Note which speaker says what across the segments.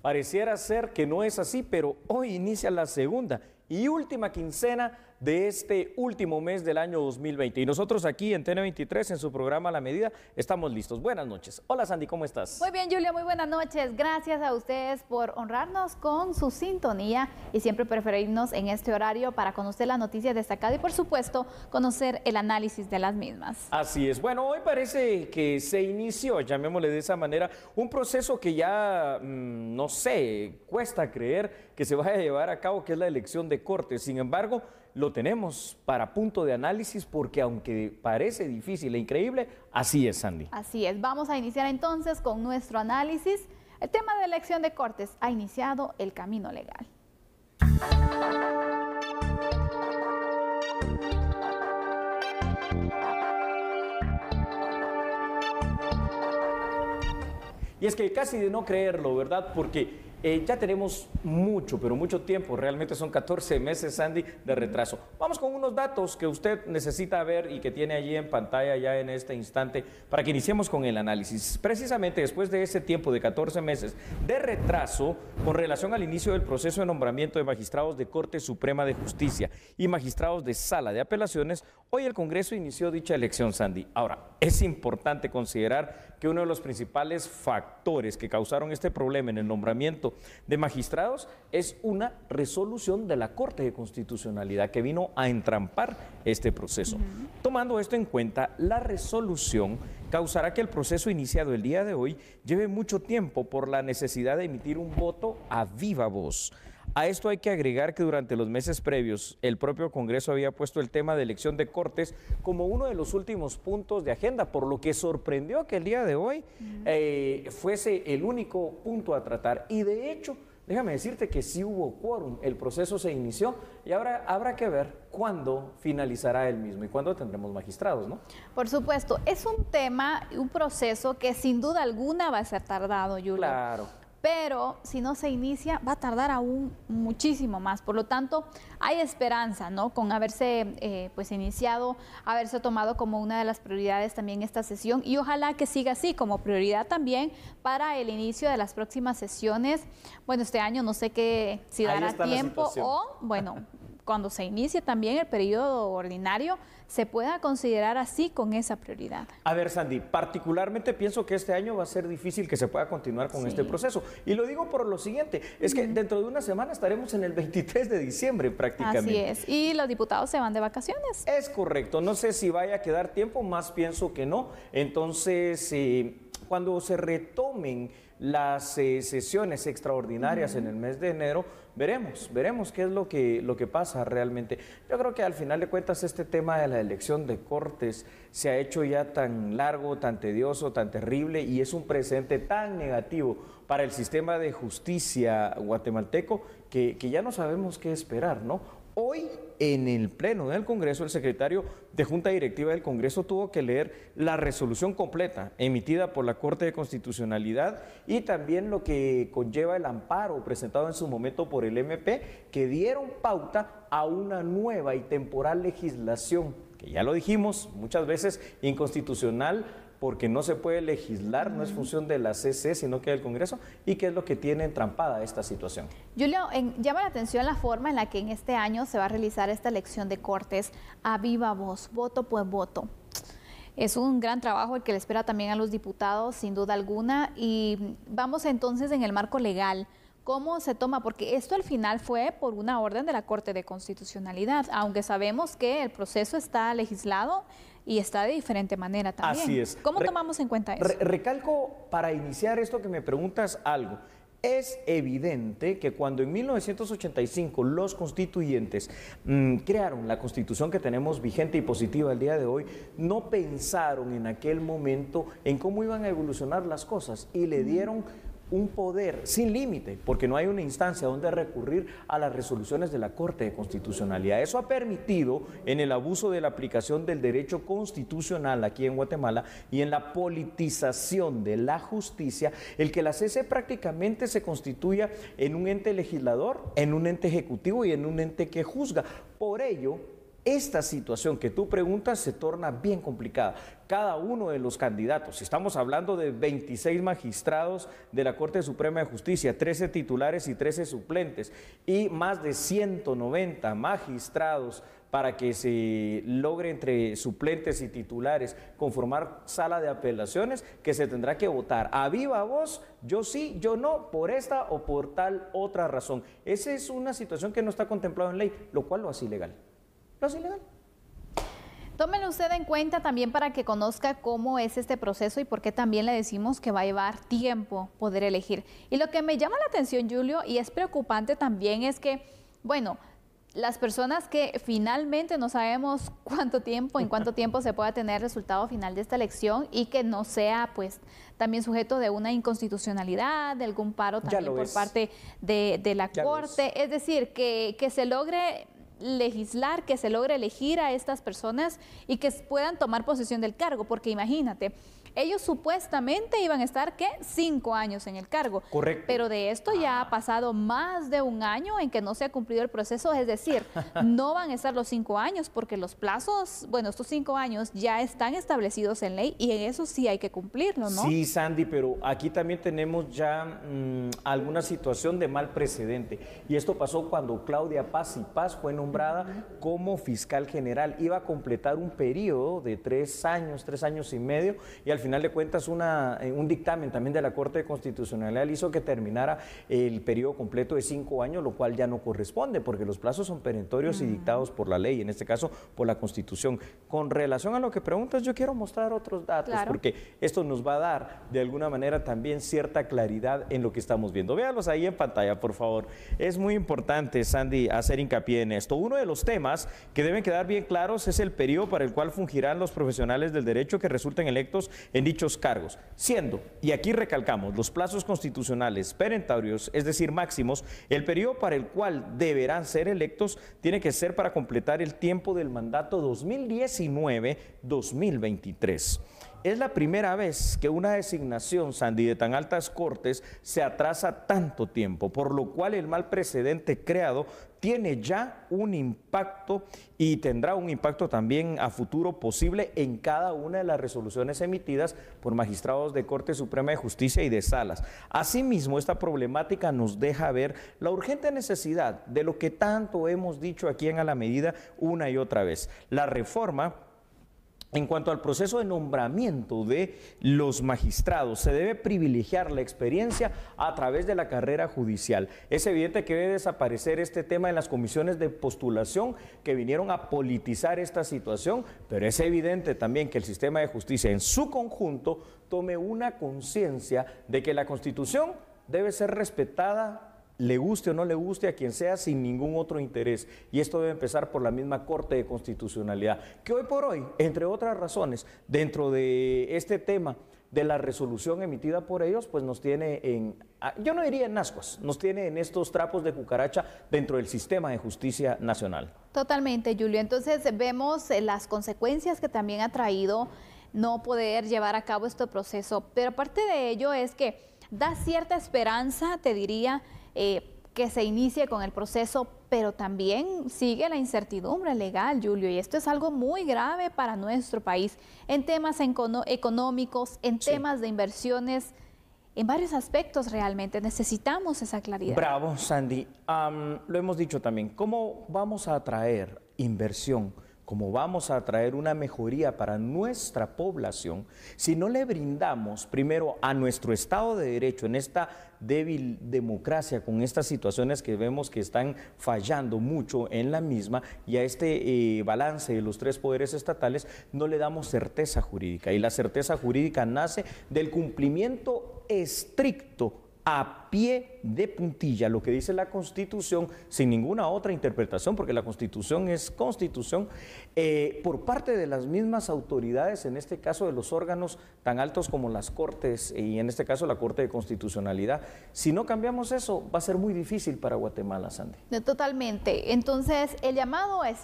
Speaker 1: Pareciera ser que no es así, pero hoy inicia la segunda y última quincena de este último mes del año 2020. Y nosotros aquí en TN23, en su programa La Medida, estamos listos. Buenas noches. Hola Sandy, ¿cómo estás?
Speaker 2: Muy bien, Julio, muy buenas noches. Gracias a ustedes por honrarnos con su sintonía y siempre preferirnos en este horario para conocer la noticia destacada y, por supuesto, conocer el análisis de las mismas.
Speaker 1: Así es. Bueno, hoy parece que se inició, llamémosle de esa manera, un proceso que ya, no sé, cuesta creer que se vaya a llevar a cabo, que es la elección de Cortes. Sin embargo, lo tenemos para punto de análisis porque aunque parece difícil e increíble, así es, Sandy.
Speaker 2: Así es. Vamos a iniciar entonces con nuestro análisis. El tema de elección de Cortes ha iniciado el camino legal.
Speaker 1: Y es que casi de no creerlo, ¿verdad? Porque ya tenemos mucho, pero mucho tiempo, realmente son 14 meses, Sandy, de retraso. Vamos con unos datos que usted necesita ver y que tiene allí en pantalla ya en este instante para que iniciemos con el análisis. Precisamente después de ese tiempo de 14 meses de retraso con relación al inicio del proceso de nombramiento de magistrados de Corte Suprema de Justicia y magistrados de Sala de Apelaciones, hoy el Congreso inició dicha elección, Sandy. Ahora, es importante considerar que uno de los principales factores que causaron este problema en el nombramiento de magistrados es una resolución de la Corte de Constitucionalidad que vino a entrampar este proceso. Tomando esto en cuenta, la resolución causará que el proceso iniciado el día de hoy lleve mucho tiempo por la necesidad de emitir un voto a viva voz. A esto hay que agregar que durante los meses previos el propio Congreso había puesto el tema de elección de Cortes como uno de los últimos puntos de agenda, por lo que sorprendió que el día de hoy fuese el único punto a tratar. Y de hecho, déjame decirte que sí hubo quórum, el proceso se inició y ahora habrá que ver cuándo finalizará el mismo y cuándo tendremos magistrados, ¿no?
Speaker 2: Por supuesto, es un tema, un proceso que sin duda alguna va a ser tardado, Julio.
Speaker 1: Claro.
Speaker 2: Pero si no se inicia, va a tardar aún muchísimo más. Por lo tanto, hay esperanza, ¿no? Con haberse pues iniciado, haberse tomado como una de las prioridades también esta sesión y ojalá que siga así como prioridad también para el inicio de las próximas sesiones. Bueno, este año no sé qué, si dará tiempo o, bueno, cuando se inicie también el periodo ordinario, se pueda considerar así con esa prioridad.
Speaker 1: A ver, Sandy, particularmente pienso que este año va a ser difícil que se pueda continuar con este proceso. Y lo digo por lo siguiente, es que dentro de una semana estaremos en el 23 de diciembre prácticamente.
Speaker 2: Así es, y los diputados se van de vacaciones.
Speaker 1: Es correcto, no sé si vaya a quedar tiempo, más pienso que no. Entonces, cuando se retomen las sesiones extraordinarias en el mes de enero, veremos qué es lo que pasa realmente. Yo creo que al final de cuentas este tema de la elección de Cortes se ha hecho ya tan largo, tan tedioso, tan terrible y es un presente tan negativo para el sistema de justicia guatemalteco que ya no sabemos qué esperar, ¿no? Hoy, en el Pleno del Congreso, el secretario de Junta Directiva del Congreso tuvo que leer la resolución completa emitida por la Corte de Constitucionalidad y también lo que conlleva el amparo presentado en su momento por el MP, que dieron pauta a una nueva y temporal legislación, que ya lo dijimos muchas veces, inconstitucional, porque no se puede legislar, no es función de la CC, sino que del Congreso, y qué es lo que tiene entrampada esta situación.
Speaker 2: Julio, llama la atención la forma en la que en este año se va a realizar esta elección de Cortes a viva voz, voto por voto. Es un gran trabajo el que le espera también a los diputados, sin duda alguna, y vamos entonces en el marco legal. ¿Cómo se toma? Porque esto al final fue por una orden de la Corte de Constitucionalidad, aunque sabemos que el proceso está legislado y está de diferente manera también.
Speaker 1: Así es.
Speaker 2: ¿Cómo tomamos en cuenta eso?
Speaker 1: Recalco para iniciar esto que me preguntas algo. Es evidente que cuando en 1985 los constituyentes crearon la constitución que tenemos vigente y positiva el día de hoy, no pensaron en aquel momento en cómo iban a evolucionar las cosas y le dieron un poder sin límite, porque no hay una instancia donde recurrir a las resoluciones de la Corte de Constitucionalidad. Eso ha permitido, en el abuso de la aplicación del derecho constitucional aquí en Guatemala y en la politización de la justicia, el que la CC prácticamente se constituya en un ente legislador, en un ente ejecutivo y en un ente que juzga. Por ello, esta situación que tú preguntas se torna bien complicada. Cada uno de los candidatos, estamos hablando de 26 magistrados de la Corte Suprema de Justicia, 13 titulares y 13 suplentes, y más de 190 magistrados para que se logre entre suplentes y titulares conformar sala de apelaciones, que se tendrá que votar a viva voz, yo sí, yo no, por esta o por tal otra razón. Esa es una situación que no está contemplada en ley, lo cual lo hace ilegal. Lo hace ilegal.
Speaker 2: Tómelo usted en cuenta también para que conozca cómo es este proceso y por qué también le decimos que va a llevar tiempo poder elegir. Y lo que me llama la atención, Julio, y es preocupante también, es que, bueno, las personas que finalmente no sabemos en cuánto tiempo se pueda tener el resultado final de esta elección y que no sea pues también sujeto de una inconstitucionalidad, de algún paro también por parte de la Corte. Es decir, que se logre legislar, que se logre elegir a estas personas y que puedan tomar posesión del cargo, porque imagínate, ellos supuestamente iban a estar, ¿qué? 5 años en el cargo.
Speaker 1: Correcto.
Speaker 2: Pero de esto ya ha pasado más de 1 año en que no se ha cumplido el proceso, es decir, no van a estar los 5 años porque los plazos, bueno, estos 5 años ya están establecidos en ley y en eso sí hay que cumplirlo, ¿no?
Speaker 1: Sí, Sandy, pero aquí también tenemos ya alguna situación de mal precedente. Y esto pasó cuando Claudia Paz y Paz fue nombrada como fiscal general. Iba a completar un periodo de 3 años, 3 años y medio, y al final de cuentas un dictamen también de la Corte de Constitucionalidad hizo que terminara el periodo completo de 5 años, lo cual ya no corresponde porque los plazos son perentorios y dictados por la ley, en este caso por la Constitución. Con relación a lo que preguntas, yo quiero mostrar otros datos, claro, porque esto nos va a dar de alguna manera también cierta claridad en lo que estamos viendo. Véanlos ahí en pantalla, por favor. Es muy importante, Sandy, hacer hincapié en esto. Uno de los temas que deben quedar bien claros es el periodo para el cual fungirán los profesionales del derecho que resulten electos en dichos cargos, siendo, y aquí recalcamos, los plazos constitucionales perentorios, es decir, máximos, el periodo para el cual deberán ser electos tiene que ser para completar el tiempo del mandato 2019-2023. Es la primera vez que una designación, Sandy, de tan altas cortes se atrasa tanto tiempo, por lo cual el mal precedente creado tiene ya un impacto y tendrá un impacto también a futuro posible en cada una de las resoluciones emitidas por magistrados de Corte Suprema de Justicia y de salas. Asimismo, esta problemática nos deja ver la urgente necesidad de lo que tanto hemos dicho aquí en A la Medida una y otra vez, la reforma. En cuanto al proceso de nombramiento de los magistrados, se debe privilegiar la experiencia a través de la carrera judicial. Es evidente que debe desaparecer este tema en las comisiones de postulación que vinieron a politizar esta situación, pero es evidente también que el sistema de justicia en su conjunto tome una conciencia de que la Constitución debe ser respetada, le guste o no le guste a quien sea, sin ningún otro interés. Y esto debe empezar por la misma Corte de Constitucionalidad, que hoy por hoy, entre otras razones, dentro de este tema de la resolución emitida por ellos, pues nos tiene yo no diría en ascuas, nos tiene en estos trapos de cucaracha dentro del sistema de justicia nacional.
Speaker 2: Totalmente, Julio. Entonces vemos las consecuencias que también ha traído no poder llevar a cabo este proceso, pero aparte de ello es que da cierta esperanza, te diría, que se inicie con el proceso, pero también sigue la incertidumbre legal, Julio, y esto es algo muy grave para nuestro país, en temas económicos, en temas de inversiones, en varios aspectos realmente necesitamos esa claridad.
Speaker 1: Bravo, Sandy. Lo hemos dicho también, ¿cómo vamos a atraer inversión? ¿Cómo vamos a traer una mejoría para nuestra población si no le brindamos primero a nuestro Estado de Derecho en esta débil democracia, con estas situaciones que vemos que están fallando mucho en la misma, y a este balance de los 3 poderes estatales no le damos certeza jurídica? Y la certeza jurídica nace del cumplimiento estricto, a pie de puntilla, lo que dice la Constitución, sin ninguna otra interpretación, porque la Constitución es Constitución, por parte de las mismas autoridades, en este caso de los órganos tan altos como las Cortes, y en este caso la Corte de Constitucionalidad. Si no cambiamos eso, va a ser muy difícil para Guatemala, Sandy.
Speaker 2: Totalmente. Entonces, el llamado es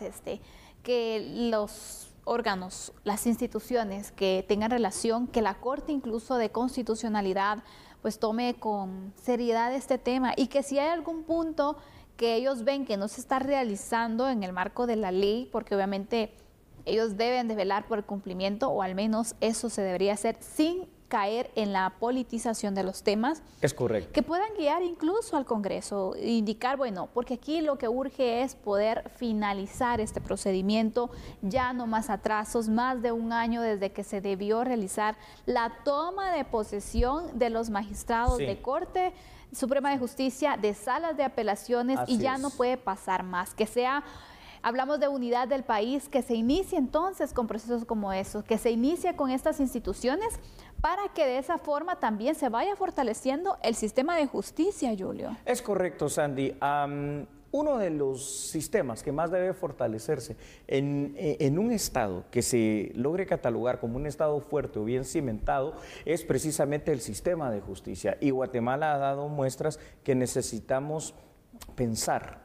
Speaker 2: que los órganos, las instituciones que tengan relación, que la Corte incluso de Constitucionalidad pues tome con seriedad este tema, y que si hay algún punto que ellos ven que no se está realizando en el marco de la ley, porque obviamente ellos deben de velar por el cumplimiento, o al menos eso se debería hacer sin caer en la politización de los temas.
Speaker 1: Es correcto.
Speaker 2: Que puedan guiar incluso al Congreso, indicar, bueno, porque aquí lo que urge es poder finalizar este procedimiento, ya no más atrasos, más de un año desde que se debió realizar la toma de posesión de los magistrados de Corte Suprema de Justicia, de salas de apelaciones, y ya no puede pasar más, que sea... Hablamos de unidad del país, que se inicie entonces con procesos como esos, que se inicie con estas instituciones para que de esa forma también se vaya fortaleciendo el sistema de justicia, Julio.
Speaker 1: Es correcto, Sandy. Uno de los sistemas que más debe fortalecerse en un Estado que se logre catalogar como un Estado fuerte o bien cimentado es precisamente el sistema de justicia. Y Guatemala ha dado muestras que necesitamos pensar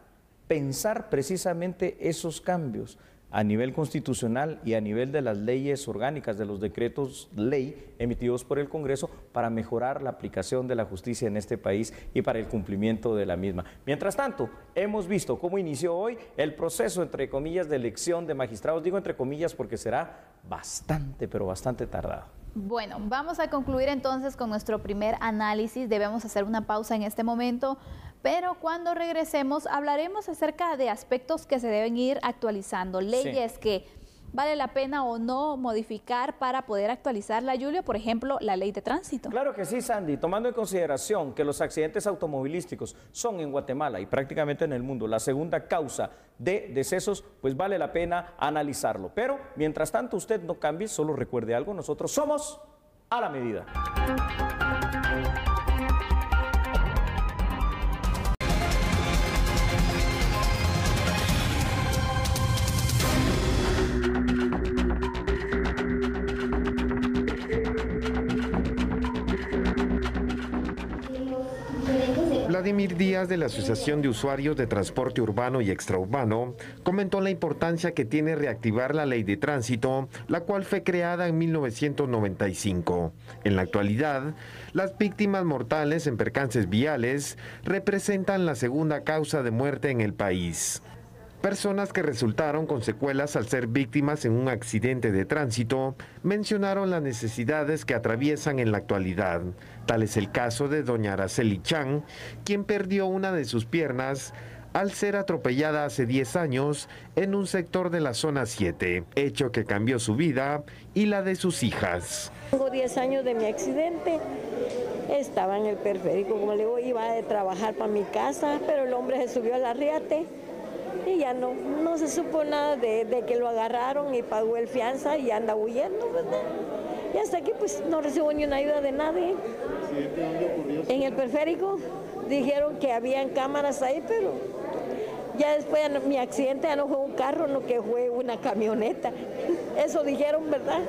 Speaker 1: precisamente esos cambios a nivel constitucional y a nivel de las leyes orgánicas, de los decretos ley emitidos por el Congreso para mejorar la aplicación de la justicia en este país y para el cumplimiento de la misma. Mientras tanto, hemos visto cómo inició hoy el proceso, entre comillas, de elección de magistrados. Digo entre comillas porque será bastante, pero bastante tardado.
Speaker 2: Bueno, vamos a concluir entonces con nuestro primer análisis. Debemos hacer una pausa en este momento, pero cuando regresemos hablaremos acerca de aspectos que se deben ir actualizando, leyes que vale la pena o no modificar para poder actualizarla, Julio, por ejemplo, la ley de tránsito.
Speaker 1: Claro que sí, Sandy, tomando en consideración que los accidentes automovilísticos son en Guatemala y prácticamente en el mundo la segunda causa de decesos, pues vale la pena analizarlo. Pero, mientras tanto, usted no cambie, solo recuerde algo, nosotros somos a la medida.
Speaker 3: Vladimir Díaz, de la Asociación de Usuarios de Transporte Urbano y Extraurbano, comentó la importancia que tiene reactivar la Ley de Tránsito, la cual fue creada en 1995. En la actualidad, las víctimas mortales en percances viales representan la segunda causa de muerte en el país. Personas que resultaron con secuelas al ser víctimas en un accidente de tránsito mencionaron las necesidades que atraviesan en la actualidad. Tal es el caso de doña Araceli Chan, quien perdió una de sus piernas al ser atropellada hace 10 años en un sector de la zona 7, hecho que cambió su vida y la de sus hijas.
Speaker 4: Tengo 10 años de mi accidente, estaba en el periférico, como le digo, iba a trabajar para mi casa, pero el hombre se subió al arriate. Y ya no se supo nada de que lo agarraron y pagó el fianza y anda huyendo, ¿verdad? Y hasta aquí pues no recibo ni una ayuda de nadie. En el periférico dijeron que habían cámaras ahí, pero ya después mi accidente ya no fue un carro, no, que fue una camioneta. Eso dijeron, ¿verdad?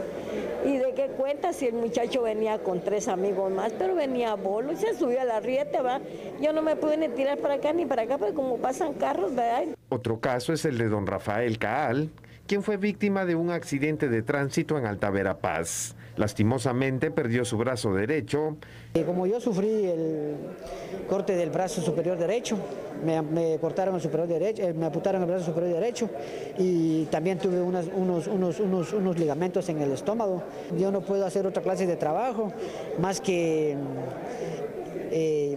Speaker 4: ¿Y de qué cuenta si el muchacho venía con 3 amigos más, pero venía a bolo y se subió a la rieta, ¿verdad? Yo no me pude ni tirar para acá ni para acá, porque como pasan carros, ¿verdad?
Speaker 3: Otro caso es el de don Rafael Caal, quien fue víctima de un accidente de tránsito en Alta Verapaz. Lastimosamente perdió su brazo derecho.
Speaker 5: Como yo sufrí el corte del brazo superior derecho, me cortaron el superior derecho, me amputaron el brazo superior derecho y también tuve unos ligamentos en el estómago. Yo no puedo hacer otra clase de trabajo más que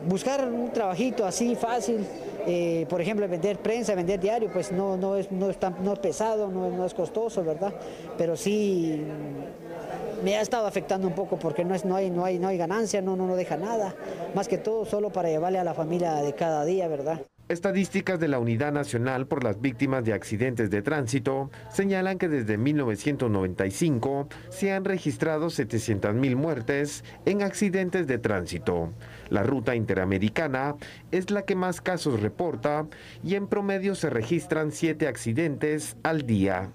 Speaker 5: buscar un trabajito así fácil. Por ejemplo, vender prensa, vender diario, pues no es pesado, no es costoso, ¿verdad? Pero sí me ha estado afectando un poco porque no hay ganancia, no deja nada, más que todo solo para llevarle a la familia de cada día, ¿verdad?
Speaker 3: Estadísticas de la Unidad Nacional por las Víctimas de Accidentes de Tránsito señalan que desde 1995 se han registrado 700,000 muertes en accidentes de tránsito. La ruta interamericana es la que más casos reporta y en promedio se registran 7 accidentes al día.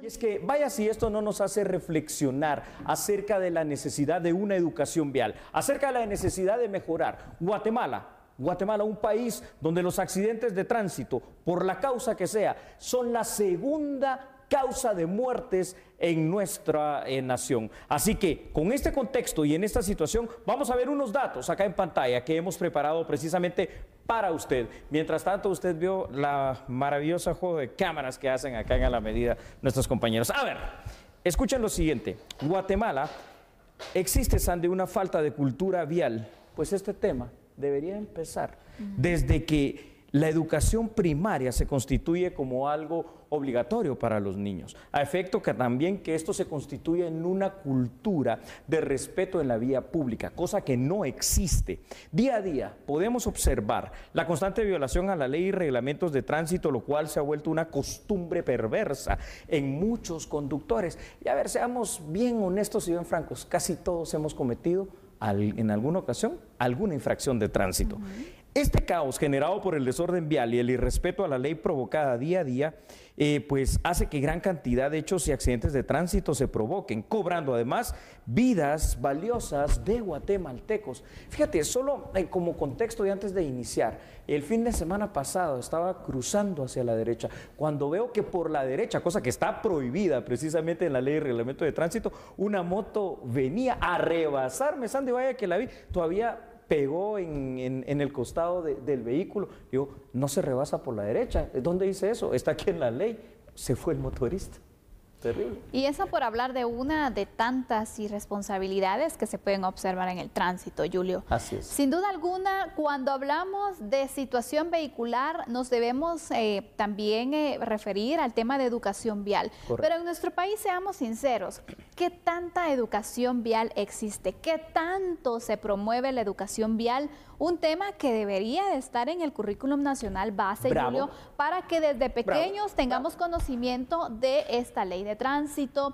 Speaker 1: Y es que vaya si esto no nos hace reflexionar acerca de la necesidad de una educación vial, acerca de la necesidad de mejorar. Guatemala, un país donde los accidentes de tránsito, por la causa que sea, son la segunda causa de muertes en nuestra nación. Así que con este contexto y en esta situación vamos a ver unos datos acá en pantalla que hemos preparado precisamente para usted. Mientras tanto, usted vio la maravillosa juego de cámaras que hacen acá en A la Medida nuestros compañeros. A ver, escuchen lo siguiente. Guatemala, existe, Sandy, una falta de cultura vial. Pues este tema debería empezar desde que la educación primaria se constituye como algo obligatorio para los niños, a efecto que también que esto se constituye en una cultura de respeto en la vía pública, cosa que no existe. Día a día podemos observar la constante violación a la ley y reglamentos de tránsito, lo cual se ha vuelto una costumbre perversa en muchos conductores. Y a ver, seamos bien honestos y bien francos, casi todos hemos cometido en alguna ocasión alguna infracción de tránsito. Este caos generado por el desorden vial y el irrespeto a la ley provocada día a día, pues hace que gran cantidad de hechos y accidentes de tránsito se provoquen, cobrando además vidas valiosas de guatemaltecos. Fíjate, solo como contexto y antes de iniciar, el fin de semana pasado estaba cruzando hacia la derecha, cuando veo que por la derecha, cosa que está prohibida precisamente en la ley y reglamento de tránsito, una moto venía a rebasarme, Sandy, vaya que la vi, todavía pegó en el costado del vehículo. Digo, no se rebasa por la derecha. ¿Dónde dice eso? Está aquí en la ley. Se fue el motorista. Terrible.
Speaker 2: Y eso por hablar de una de tantas irresponsabilidades que se pueden observar en el tránsito, Julio.
Speaker 1: Así es.
Speaker 2: Sin duda alguna, cuando hablamos de situación vehicular, nos debemos también referir al tema de educación vial.
Speaker 1: Correcto.
Speaker 2: Pero en nuestro país, seamos sinceros, ¿qué tanta educación vial existe? ¿Qué tanto se promueve la educación vial? Un tema que debería de estar en el currículum nacional base,
Speaker 1: Bravo.
Speaker 2: Julio, para que desde pequeños
Speaker 1: Bravo.
Speaker 2: tengamos conocimiento de esta ley de tránsito,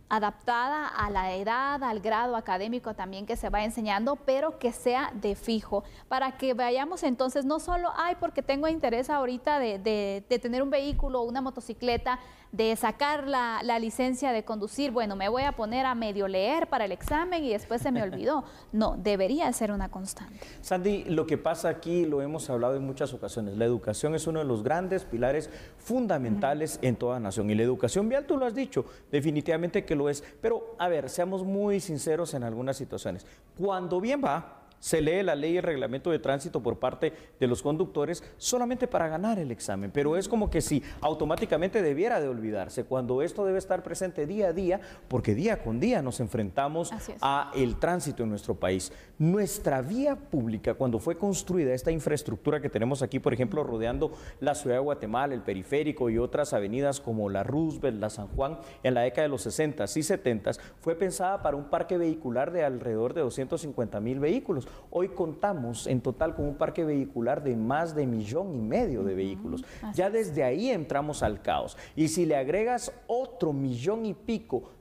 Speaker 2: adaptada a la edad, al grado académico también que se va enseñando, pero que sea de fijo, para que vayamos entonces no solo, porque tengo interés ahorita de tener un vehículo o una motocicleta, de sacar la licencia de conducir, bueno, me voy a poner a medio leer para el examen y después se me olvidó. No, debería ser una constante.
Speaker 1: Sandy, lo que pasa aquí lo hemos hablado en muchas ocasiones. La educación es uno de los grandes pilares fundamentales en toda nación. Y la educación vial, tú lo has dicho, definitivamente que lo es. Pero, a ver, seamos muy sinceros en algunas situaciones. Cuando bien va, se lee la ley y el reglamento de tránsito por parte de los conductores solamente para ganar el examen, pero es como que si automáticamente debiera de olvidarse, cuando esto debe estar presente día a día, porque día con día nos enfrentamos a el tránsito en nuestro país. Nuestra vía pública, cuando fue construida esta infraestructura que tenemos aquí, por ejemplo, rodeando la ciudad de Guatemala, el periférico y otras avenidas como la Roosevelt, la San Juan, en la década de los 60s y 70s, fue pensada para un parque vehicular de alrededor de 250,000 vehículos. Hoy contamos en total con un parque vehicular de más de 1,5 millones de vehículos. Ya desde ahí entramos al caos. Y si le agregas otro 1,5 millones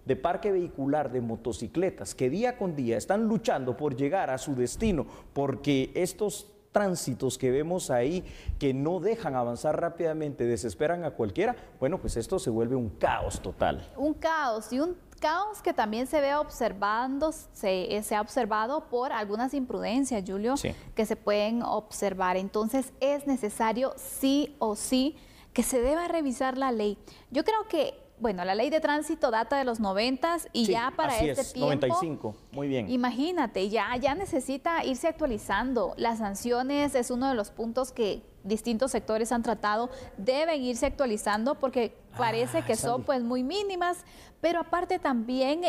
Speaker 1: de parque vehicular de motocicletas que día con día están luchando por llegar a su destino, porque estos tránsitos que vemos ahí que no dejan avanzar rápidamente, desesperan a cualquiera, bueno, pues esto se vuelve un caos total.
Speaker 2: Un caos y un caos que también se ve observando, se ha observado por algunas imprudencias, Julio, que se pueden observar. Entonces es necesario sí o sí que se deba revisar la ley. Yo creo que, bueno, la ley de tránsito data de los 90s y ya para este tiempo,
Speaker 1: 95, muy bien.
Speaker 2: Imagínate, ya necesita irse actualizando. Las sanciones es uno de los puntos que distintos sectores han tratado, deben irse actualizando porque parece que son pues muy mínimas, pero aparte también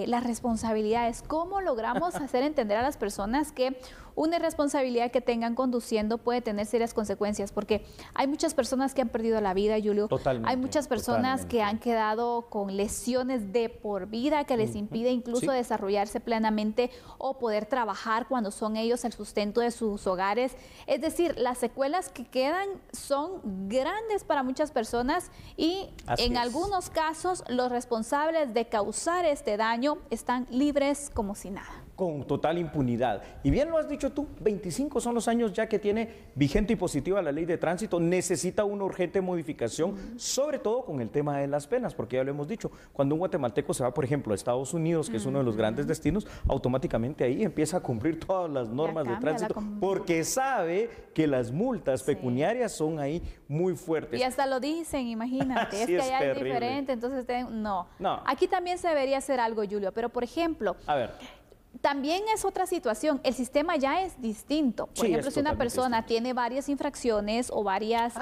Speaker 2: las responsabilidades. ¿Cómo logramos hacer entender a las personas que una irresponsabilidad que tengan conduciendo puede tener serias consecuencias? Porque hay muchas personas que han perdido la vida, Julio.
Speaker 1: Totalmente.
Speaker 2: Hay muchas personas que han quedado con lesiones de por vida que les impide incluso desarrollarse plenamente o poder trabajar cuando son ellos el sustento de sus hogares. Es decir, las secuelas que quedan son grandes para muchas personas y en algunos casos los responsables de causar este daño están libres como si nada.
Speaker 1: con total impunidad. Y bien lo has dicho tú, 25 son los años ya que tiene vigente y positiva la ley de tránsito, necesita una urgente modificación, sobre todo con el tema de las penas, porque ya lo hemos dicho, cuando un guatemalteco se va, por ejemplo, a Estados Unidos, que es uno de los grandes destinos, automáticamente ahí empieza a cumplir todas las normas de tránsito, porque sabe que las multas pecuniarias son ahí muy fuertes.
Speaker 2: Y hasta lo dicen, imagínate, es que allá es diferente, entonces no. Aquí también se debería hacer algo, Julio, pero por ejemplo,
Speaker 1: a ver,
Speaker 2: también es otra situación, el sistema ya es distinto. Por ejemplo, si una persona tiene varias infracciones o varias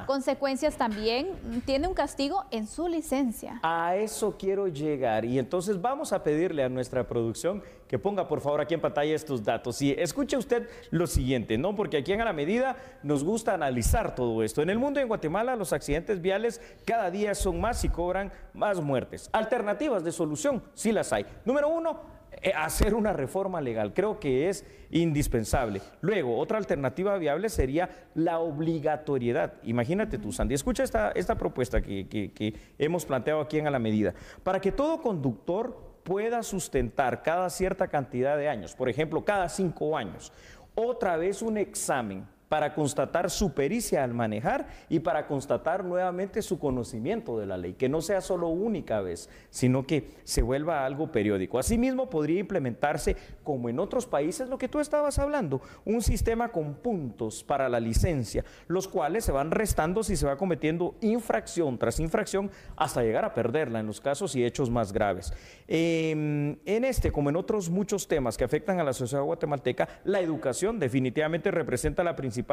Speaker 2: consecuencias, también tiene un castigo en su licencia.
Speaker 1: A eso quiero llegar, y entonces vamos a pedirle a nuestra producción que ponga por favor aquí en pantalla estos datos. Y escuche usted lo siguiente, ¿no? Porque aquí en A la Medida nos gusta analizar todo esto. En el mundo y en Guatemala los accidentes viales cada día son más y cobran más muertes. Alternativas de solución, sí las hay. Número 1, hacer una reforma legal, creo que es indispensable. Luego, otra alternativa viable sería la obligatoriedad. Imagínate tú, Sandy, escucha esta propuesta que hemos planteado aquí en A la Medida. Para que todo conductor pueda sustentar cada cierta cantidad de años, por ejemplo, cada 5 años, otra vez un examen para constatar su pericia al manejar y para constatar nuevamente su conocimiento de la ley, que no sea solo única vez, sino que se vuelva algo periódico. Asimismo, podría implementarse, como en otros países, lo que tú estabas hablando, un sistema con puntos para la licencia, los cuales se van restando si se va cometiendo infracción tras infracción hasta llegar a perderla en los casos y hechos más graves. En este, como en otros muchos temas que afectan a la sociedad guatemalteca, la educación definitivamente representa la principal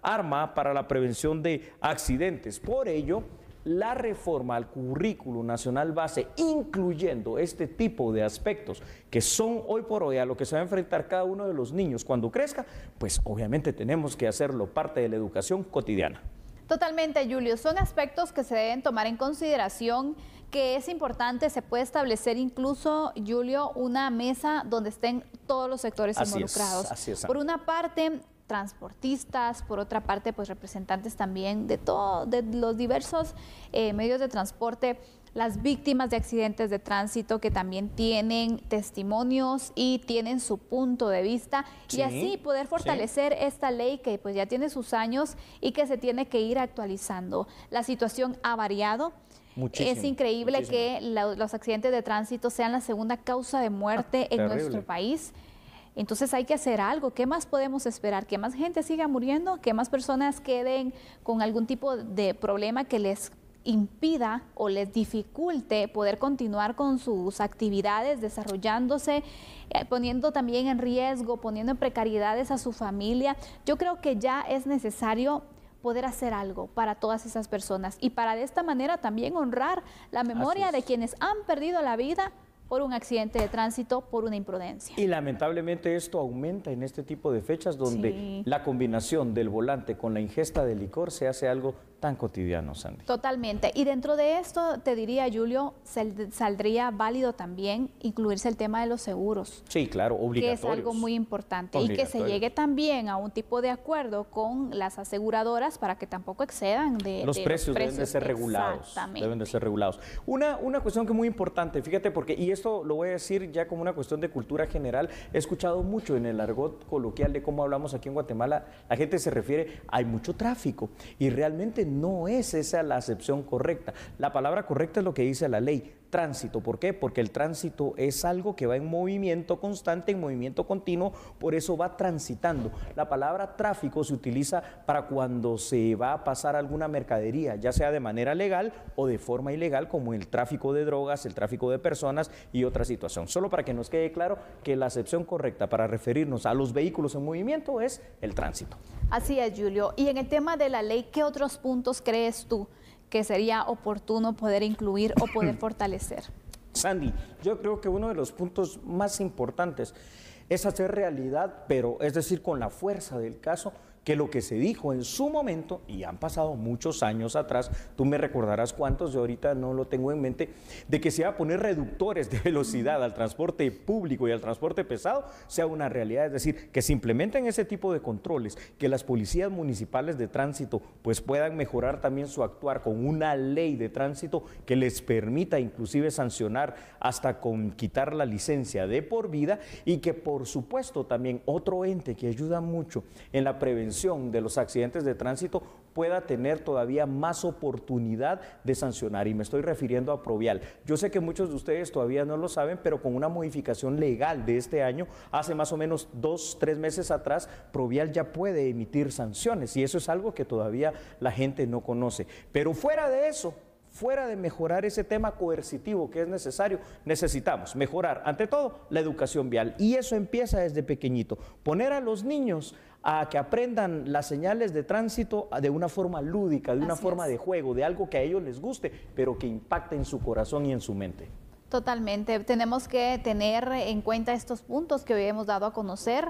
Speaker 1: arma para la prevención de accidentes. Por ello, la reforma al currículo nacional base, incluyendo este tipo de aspectos que son hoy por hoy a lo que se va a enfrentar cada uno de los niños cuando crezca, pues obviamente tenemos que hacerlo parte de la educación cotidiana.
Speaker 2: Totalmente, Julio. Son aspectos que se deben tomar en consideración, que es importante. Se puede establecer incluso, Julio, una mesa donde estén todos los sectores involucrados.
Speaker 1: Así es.
Speaker 2: Por una parte, transportistas, por otra parte, pues representantes también de los diversos medios de transporte, las víctimas de accidentes de tránsito que también tienen testimonios y tienen su punto de vista, y así poder fortalecer esta ley que pues ya tiene sus años y que se tiene que ir actualizando. La situación ha variado. Es increíble que los accidentes de tránsito sean la segunda causa de muerte en nuestro país. Entonces hay que hacer algo. ¿Qué más podemos esperar? ¿Que más gente siga muriendo? ¿Que más personas queden con algún tipo de problema que les impida o les dificulte poder continuar con sus actividades, desarrollándose, poniendo también en riesgo, poniendo en precariedades a su familia? Yo creo que ya es necesario poder hacer algo para todas esas personas y para de esta manera también honrar la memoria de quienes han perdido la vida por un accidente de tránsito, por una imprudencia.
Speaker 1: Y lamentablemente esto aumenta en este tipo de fechas donde la combinación del volante con la ingesta de licor se hace algo tan cotidiano, Sandy.
Speaker 2: Totalmente. Y dentro de esto, te diría, Julio, saldría válido también incluirse el tema de los seguros.
Speaker 1: Sí, claro, obligatorios.
Speaker 2: Que es algo muy importante. Y que se llegue también a un tipo de acuerdo con las aseguradoras para que tampoco excedan de
Speaker 1: los precios. Deben de ser regulados. Deben de ser regulados. Una cuestión que es muy importante, fíjate, porque, y esto lo voy a decir ya como una cuestión de cultura general, he escuchado mucho en el argot coloquial de cómo hablamos aquí en Guatemala, la gente se refiere, hay mucho tráfico, y realmente no es esa la acepción correcta. La palabra correcta es lo que dice la ley, tránsito. ¿Por qué? Porque el tránsito es algo que va en movimiento constante, en movimiento continuo, por eso va transitando. La palabra tráfico se utiliza para cuando se va a pasar alguna mercadería, ya sea de manera legal o de forma ilegal, como el tráfico de drogas, el tráfico de personas y otra situación. Solo para que nos quede claro que la acepción correcta para referirnos a los vehículos en movimiento es el tránsito.
Speaker 2: Así es, Julio. Y en el tema de la ley, ¿qué otros puntos crees tú que sería oportuno poder incluir o poder fortalecer?
Speaker 1: Sandy, yo creo que uno de los puntos más importantes es hacer realidad, pero es decir, con la fuerza del caso, que lo que se dijo en su momento, y han pasado muchos años atrás, tú me recordarás cuántos, yo ahorita no lo tengo en mente, de que se iba a poner reductores de velocidad al transporte público y al transporte pesado, sea una realidad, es decir, que se implementen ese tipo de controles, que las policías municipales de tránsito pues puedan mejorar también su actuar con una ley de tránsito que les permita inclusive sancionar hasta con quitar la licencia de por vida, y que por supuesto también otro ente que ayuda mucho en la prevención de los accidentes de tránsito pueda tener todavía más oportunidad de sancionar, y me estoy refiriendo a Provial. Yo sé que muchos de ustedes todavía no lo saben, pero con una modificación legal de este año, hace más o menos 2-3 meses atrás, Provial ya puede emitir sanciones, y eso es algo que todavía la gente no conoce. Pero fuera de eso, fuera de mejorar ese tema coercitivo que es necesario, necesitamos mejorar, ante todo, la educación vial. Y eso empieza desde pequeñito. Poner a los niños a que aprendan las señales de tránsito de una forma lúdica, de una forma de juego, de algo que a ellos les guste, pero que impacte en su corazón y en su mente.
Speaker 2: Totalmente. Tenemos que tener en cuenta estos puntos que hoy hemos dado a conocer,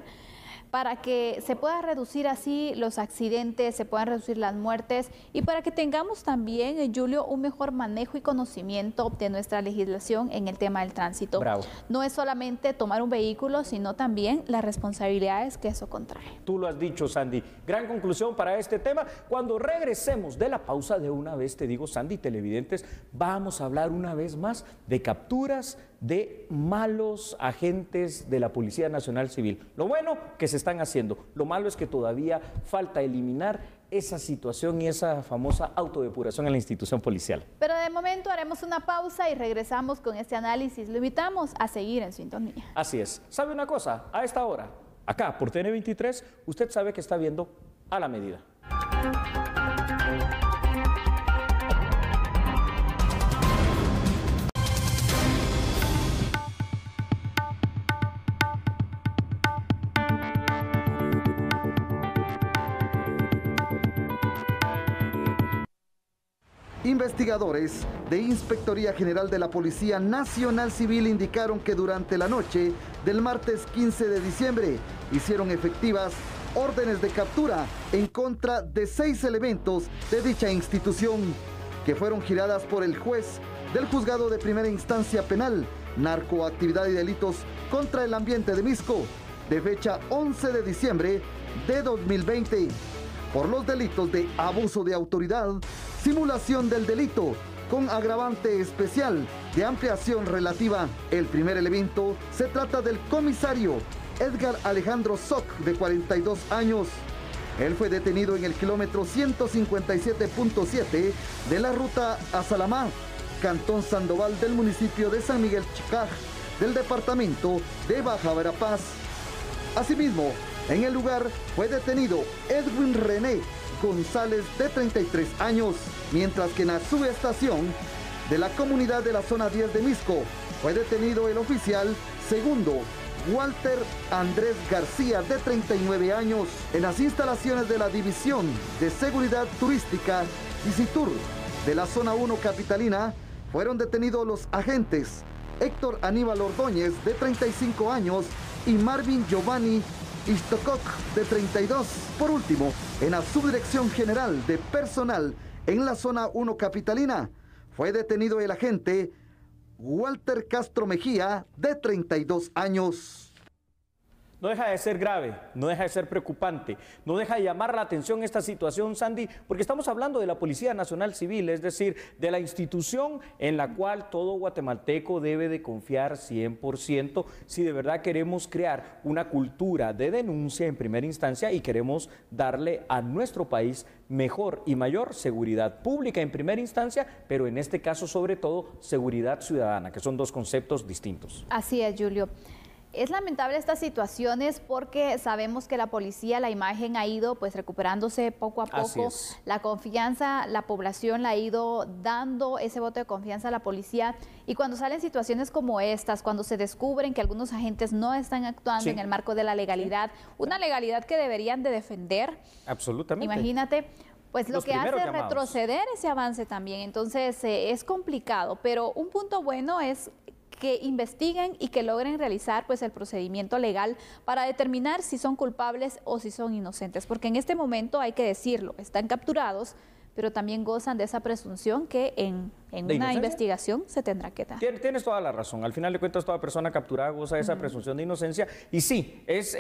Speaker 2: para que se pueda reducir así los accidentes, se puedan reducir las muertes, y para que tengamos también, Julio, un mejor manejo y conocimiento de nuestra legislación en el tema del tránsito.
Speaker 1: Bravo.
Speaker 2: No es solamente tomar un vehículo, sino también las responsabilidades que eso contrae.
Speaker 1: Tú lo has dicho, Sandy. Gran conclusión para este tema. Cuando regresemos de la pausa, de una vez te digo, Sandy, televidentes, vamos a hablar una vez más de capturas de malos agentes de la Policía Nacional Civil. Lo bueno que se están haciendo, lo malo es que todavía falta eliminar esa situación y esa famosa autodepuración en la institución policial.
Speaker 2: Pero de momento haremos una pausa y regresamos con este análisis. Lo invitamos a seguir en sintonía.
Speaker 1: Así es. ¿Sabe una cosa? A esta hora, acá por TN23, usted sabe que está viendo A la Medida.
Speaker 6: Investigadores de Inspectoría General de la Policía Nacional Civil indicaron que durante la noche del martes 15 de diciembre hicieron efectivas órdenes de captura en contra de 6 elementos de dicha institución, que fueron giradas por el juez del Juzgado de Primera Instancia Penal, Narcoactividad y Delitos contra el Ambiente de Misco, de fecha 11 de diciembre de 2020, por los delitos de abuso de autoridad, simulación del delito con agravante especial de ampliación relativa. El primer elemento se trata del comisario Edgar Alejandro Soc, de 42 años. Él fue detenido en el kilómetro 157.7 de la ruta a Salamá, Cantón Sandoval del municipio de San Miguel Chicaj, del departamento de Baja Verapaz. Asimismo, en el lugar fue detenido Edwin René González, de 33 años, mientras que en la subestación de la comunidad de la zona 10 de Misco fue detenido el oficial segundo Walter Andrés García, de 39 años. En las instalaciones de la División de Seguridad Turística Visitur de la zona 1 capitalina fueron detenidos los agentes Héctor Aníbal Ordóñez, de 35 años, y Marvin Giovanni Istokok, de 32. Por último, en la Subdirección General de Personal en la zona 1 capitalina fue detenido el agente Walter Castro Mejía, de 32 años.
Speaker 1: No deja de ser grave, no deja de ser preocupante, no deja de llamar la atención esta situación, Sandy, porque estamos hablando de la Policía Nacional Civil, es decir, de la institución en la cual todo guatemalteco debe de confiar 100% si de verdad queremos crear una cultura de denuncia en primera instancia y queremos darle a nuestro país mejor y mayor seguridad pública en primera instancia, pero en este caso sobre todo seguridad ciudadana, que son dos conceptos distintos.
Speaker 2: Así es, Julio. Es lamentable estas situaciones porque sabemos que la policía, la imagen ha ido pues recuperándose poco a poco. La confianza, la población la ha ido dando ese voto de confianza a la policía, y cuando salen situaciones como estas, cuando se descubren que algunos agentes no están actuando en el marco de la legalidad, una legalidad que deberían de defender.
Speaker 1: Absolutamente.
Speaker 2: Imagínate, pues lo que hace es retroceder ese avance también. Entonces es complicado, pero un punto bueno es que investiguen y que logren realizar pues el procedimiento legal para determinar si son culpables o si son inocentes, porque en este momento hay que decirlo, están capturados, pero también gozan de esa presunción que en una investigación se tendrá que dar.
Speaker 1: Tienes toda la razón. Al final de cuentas, toda persona capturada goza de esa presunción de inocencia. Y sí, es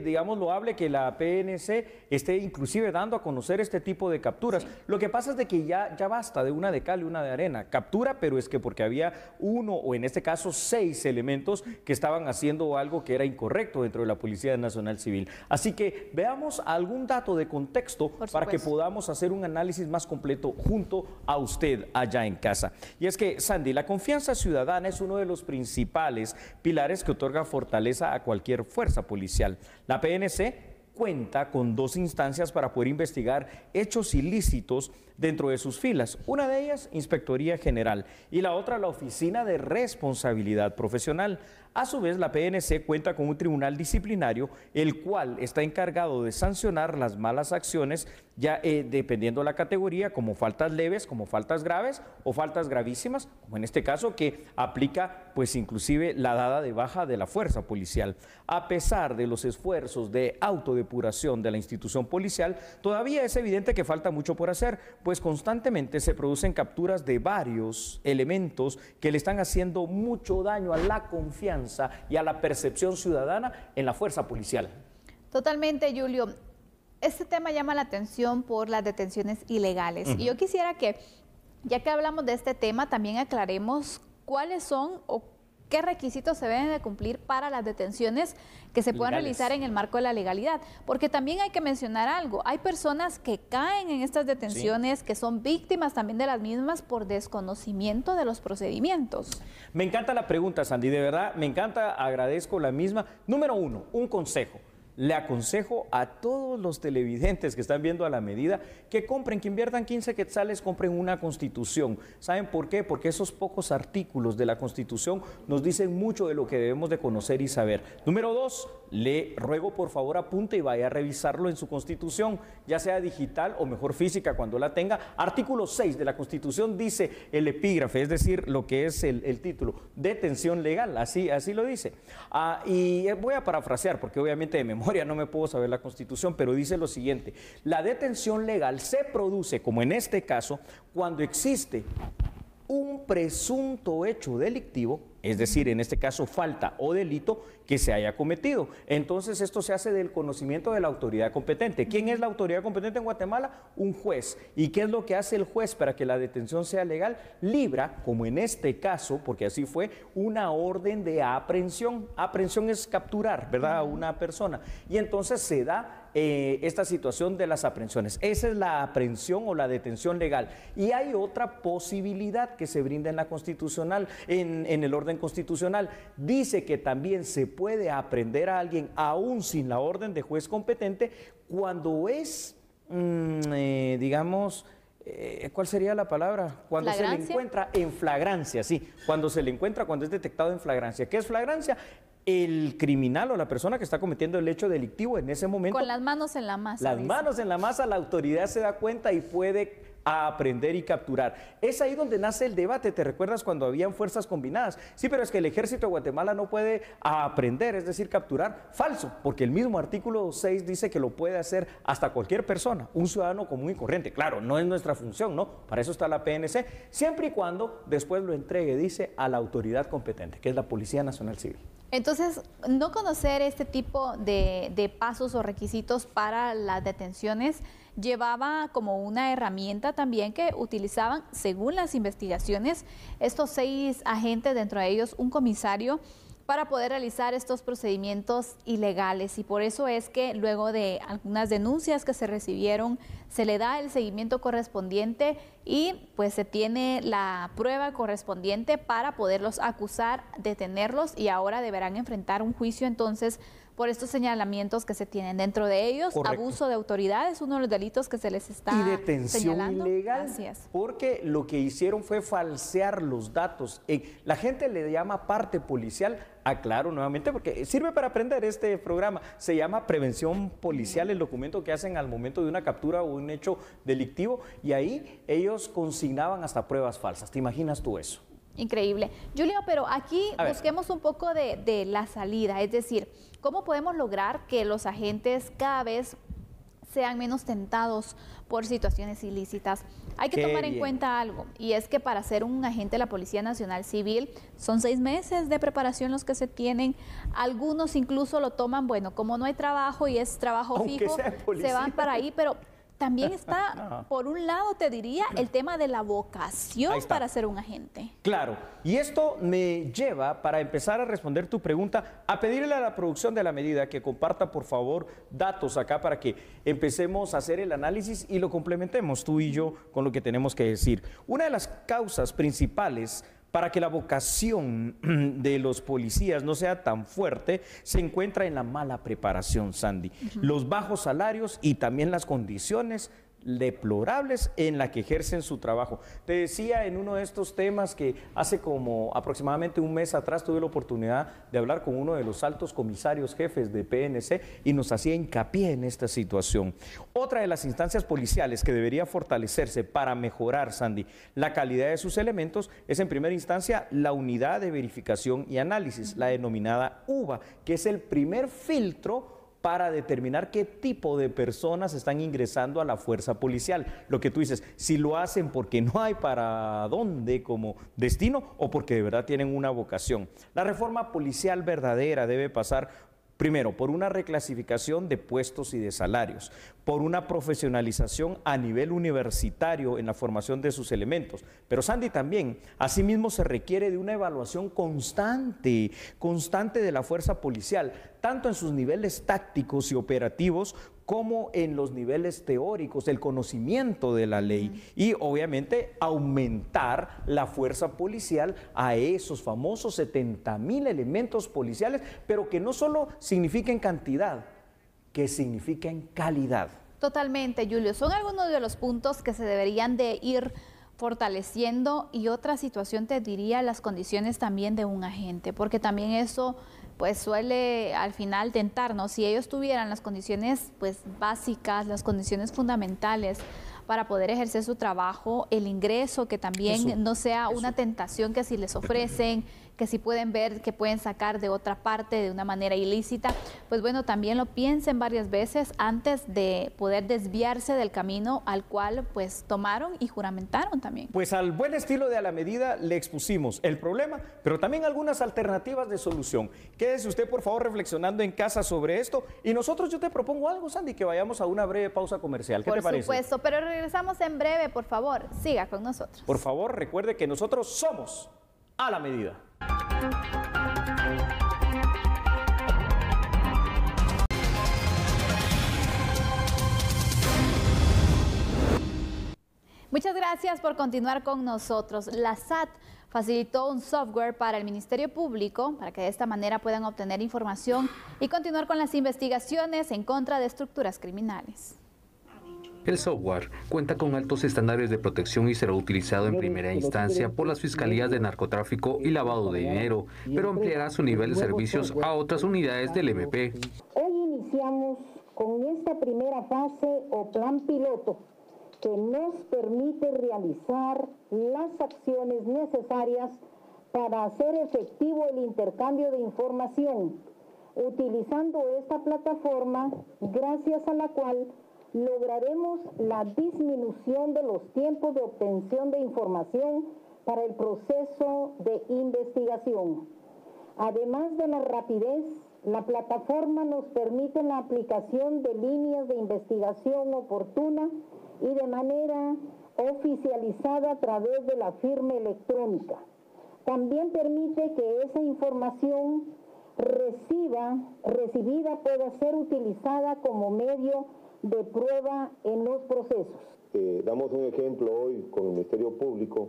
Speaker 1: digamos, loable que la PNC esté inclusive dando a conocer este tipo de capturas. Sí. Lo que pasa es de que ya basta de una de cal y una de arena. Captura, pero es que porque había uno, o en este caso 6 elementos que estaban haciendo algo que era incorrecto dentro de la Policía Nacional Civil. Así que veamos algún dato de contexto para que podamos hacer un análisis más completo junto a usted allá en casa. Y es que, Sandy, la confianza ciudadana es uno de los principales pilares que otorga fortaleza a cualquier fuerza policial. La PNC cuenta con 2 instancias para poder investigar hechos ilícitos dentro de sus filas. Una de ellas, Inspectoría General, y la otra, la Oficina de Responsabilidad Profesional. A su vez, la PNC cuenta con un tribunal disciplinario, el cual está encargado de sancionar las malas acciones, ya dependiendo de la categoría, como faltas leves, como faltas graves o faltas gravísimas, como en este caso que aplica pues inclusive la dada de baja de la fuerza policial. A pesar de los esfuerzos de autodepuración de la institución policial, todavía es evidente que falta mucho por hacer, pues constantemente se producen capturas de varios elementos que le están haciendo mucho daño a la confianza y a la percepción ciudadana en la fuerza policial. Totalmente, Julio. Este tema llama la atención por las detenciones ilegales. Y yo quisiera que, ya que hablamos de este tema, también aclaremos cuáles son o qué requisitos se deben de cumplir para las detenciones que se puedan realizar en el marco de la legalidad. Porque también hay que mencionar algo, hay personas que caen en estas detenciones, que son víctimas también de las mismas por desconocimiento de los procedimientos. Me encanta la pregunta, Sandy, de verdad, me encanta, agradezco la misma. Número 1, un consejo. Le aconsejo a todos los televidentes que están viendo A la Medida que compren, que inviertan 15 quetzales, compren una Constitución. ¿Saben por qué? Porque esos pocos artículos de la Constitución nos dicen mucho de lo que debemos de conocer y saber. Número 2, le ruego por favor apunte y vaya a revisarlo en su Constitución, ya sea digital o mejor física cuando la tenga. Artículo 6 de la Constitución dice el epígrafe, es decir, lo que es el título, detención legal, así lo dice. Y voy a parafrasear porque obviamente de memoria no me puedo saber la Constitución, pero dice lo siguiente: la detención legal se produce, como en este caso, cuando existe un presunto hecho delictivo, es decir, en este caso falta o delito que se haya cometido. Entonces esto se hace del conocimiento de la autoridad competente. ¿Quién es la autoridad competente en Guatemala? Un juez. ¿Y qué es lo que hace el juez para que la detención sea legal? Libra, como en este caso, porque así fue, una orden de aprehensión. Aprehensión es capturar, ¿verdad?, a una persona. Y entonces se da esta situación de las aprehensiones. Esa es la aprehensión o la detención legal. Y hay otra posibilidad que se brinda en la constitucional, en el orden constitucional. Dice que también se puede aprehender a alguien aún sin la orden de juez competente cuando es, digamos, ¿cuál sería la palabra? Cuando se le encuentra en flagrancia, sí. Cuando se le encuentra, cuando es detectado en flagrancia. ¿Qué es flagrancia? El criminal o la persona que está cometiendo el hecho delictivo en ese momento. Con las manos en la masa. Las manos en la masa, la autoridad se da cuenta y puede aprender y capturar. Es ahí donde nace el debate. ¿Te recuerdas cuando habían fuerzas combinadas? Sí, pero es que el ejército de Guatemala no puede aprender, es decir, capturar. Falso, porque el mismo artículo 6 dice que lo puede hacer hasta cualquier persona, un ciudadano común y corriente. Claro, no es nuestra función, ¿no? Para eso está la PNC, siempre y cuando después lo entregue, dice, a la autoridad competente, que es la Policía Nacional Civil. Entonces, no conocer este tipo de pasos o requisitos para las detenciones llevaba como una herramienta también que utilizaban, según las investigaciones, estos 6 agentes, dentro de ellos un comisario, para poder realizar estos procedimientos ilegales. Y por eso es que luego de algunas denuncias que se recibieron, se le da el seguimiento correspondiente y pues se tiene la prueba correspondiente para poderlos acusar, detenerlos, y ahora deberán enfrentar un juicio entonces por estos señalamientos que se tienen. Dentro de ellos, correcto, abuso de autoridad es uno de los delitos que se les está señalando. Y detención ilegal, porque lo que hicieron fue falsear los datos. La gente le llama parte policial, aclaro nuevamente, porque sirve para aprender este programa. Se llama prevención policial, el documento que hacen al momento de una captura o un hecho delictivo, y ahí ellos consignaban hasta pruebas falsas. ¿Te imaginas tú eso?
Speaker 2: Increíble. Julio, pero aquí busquemos un poco de la salida, es decir, ¿cómo podemos lograr que los agentes cada vez sean menos tentados por situaciones ilícitas? Hay que tomar en cuenta algo, y es que para ser un agente de la Policía Nacional Civil son 6 meses de preparación los que se tienen. Algunos incluso lo toman, bueno, como no hay trabajo y es trabajo fijo, se van para ahí, pero también está, por un lado, te diría, el tema de la vocación para ser un agente.
Speaker 1: Claro, y esto me lleva, para empezar a responder tu pregunta, a pedirle a la producción de la medida que comparta, por favor, datos acá para que empecemos a hacer el análisis y lo complementemos tú y yo con lo que tenemos que decir. Una de las causas principales para que la vocación de los policías no sea tan fuerte, se encuentra en la mala preparación, Sandy. Los bajos salarios y también las condiciones deplorables en la que ejercen su trabajo. Te decía en uno de estos temas que hace como aproximadamente un mes atrás tuve la oportunidad de hablar con uno de los altos comisarios jefes de PNC y nos hacía hincapié en esta situación. Otra de las instancias policiales que debería fortalecerse para mejorar, Sandy, la calidad de sus elementos es en primera instancia la unidad de verificación y análisis, la denominada UVA, que es el primer filtro para determinar qué tipo de personas están ingresando a la fuerza policial. Lo que tú dices, si lo hacen porque no hay para dónde como destino o porque de verdad tienen una vocación. La reforma policial verdadera debe pasar primero por una reclasificación de puestos y de salarios, por una profesionalización a nivel universitario en la formación de sus elementos. Pero Sandy, también, asimismo se requiere de una evaluación constante de la fuerza policial, tanto en sus niveles tácticos y operativos como en los niveles teóricos, el conocimiento de la ley y obviamente aumentar la fuerza policial a esos famosos 70,000 elementos policiales, pero que no solo signifiquen cantidad, que signifiquen calidad.
Speaker 2: Totalmente, Julio. Son algunos de los puntos que se deberían de ir fortaleciendo, y otra situación te diría las condiciones también de un agente, porque también eso pues suele al final tentarnos. Si ellos tuvieran las condiciones pues básicas, las condiciones fundamentales para poder ejercer su trabajo, el ingreso, que también no sea una tentación que si les ofrecen, que si pueden ver que pueden sacar de otra parte de una manera ilícita, pues bueno, también lo piensen varias veces antes de poder desviarse del camino al cual pues tomaron y juramentaron también.
Speaker 1: Pues al buen estilo de A la Medida le expusimos el problema, pero también algunas alternativas de solución. Quédese usted por favor reflexionando en casa sobre esto, y nosotros, yo te propongo algo, Sandy, que vayamos a una breve pausa comercial. ¿Qué te parece?
Speaker 2: Por supuesto, pero regresamos en breve, por favor, siga con nosotros.
Speaker 1: Por favor, recuerde que nosotros somos A la Medida.
Speaker 2: Muchas gracias por continuar con nosotros. La SAT facilitó un software para el Ministerio Público para que de esta manera puedan obtener información y continuar con las investigaciones en contra de estructuras criminales.
Speaker 7: El software cuenta con altos estándares de protección y será utilizado en primera instancia por las fiscalías de narcotráfico y lavado de dinero, pero ampliará su nivel de servicios a otras unidades del MP.
Speaker 8: Hoy iniciamos con esta primera fase o plan piloto que nos permite realizar las acciones necesarias para hacer efectivo el intercambio de información, utilizando esta plataforma, gracias a la cual lograremos la disminución de los tiempos de obtención de información para el proceso de investigación. Además de la rapidez, la plataforma nos permite la aplicación de líneas de investigación oportuna y de manera oficializada a través de la firma electrónica. También permite que esa información recibida pueda ser utilizada como medio de prueba en los procesos.
Speaker 9: Damos un ejemplo hoy con el Ministerio Público,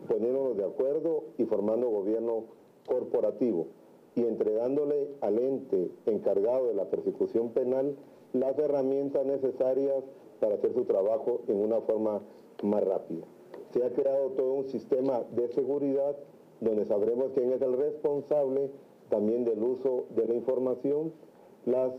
Speaker 9: poniéndonos de acuerdo y formando gobierno corporativo y entregándole al ente encargado de la persecución penal las herramientas necesarias para hacer su trabajo en una forma más rápida. Se ha creado todo un sistema de seguridad donde sabremos quién es el responsable también del uso de la información, las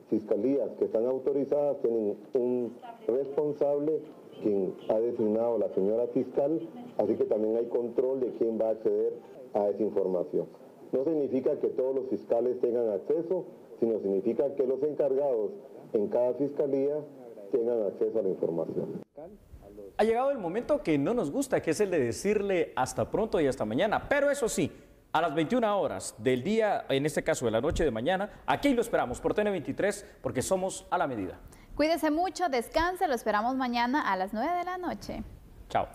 Speaker 9: fiscalías que están autorizadas tienen un responsable, quien ha designado la señora fiscal, así que también hay control de quién va a acceder a esa información. No significa que todos los fiscales tengan acceso, sino significa que los encargados en cada fiscalía tengan acceso a la información.
Speaker 1: Ha llegado el momento que no nos gusta, que es el de decirle hasta pronto y hasta mañana, pero eso sí, a las 21 horas del día, en este caso de la noche de mañana, aquí lo esperamos por TN23 porque somos a la medida.
Speaker 2: Cuídese mucho, descanse, lo esperamos mañana a las 9 de la noche.
Speaker 1: Chao.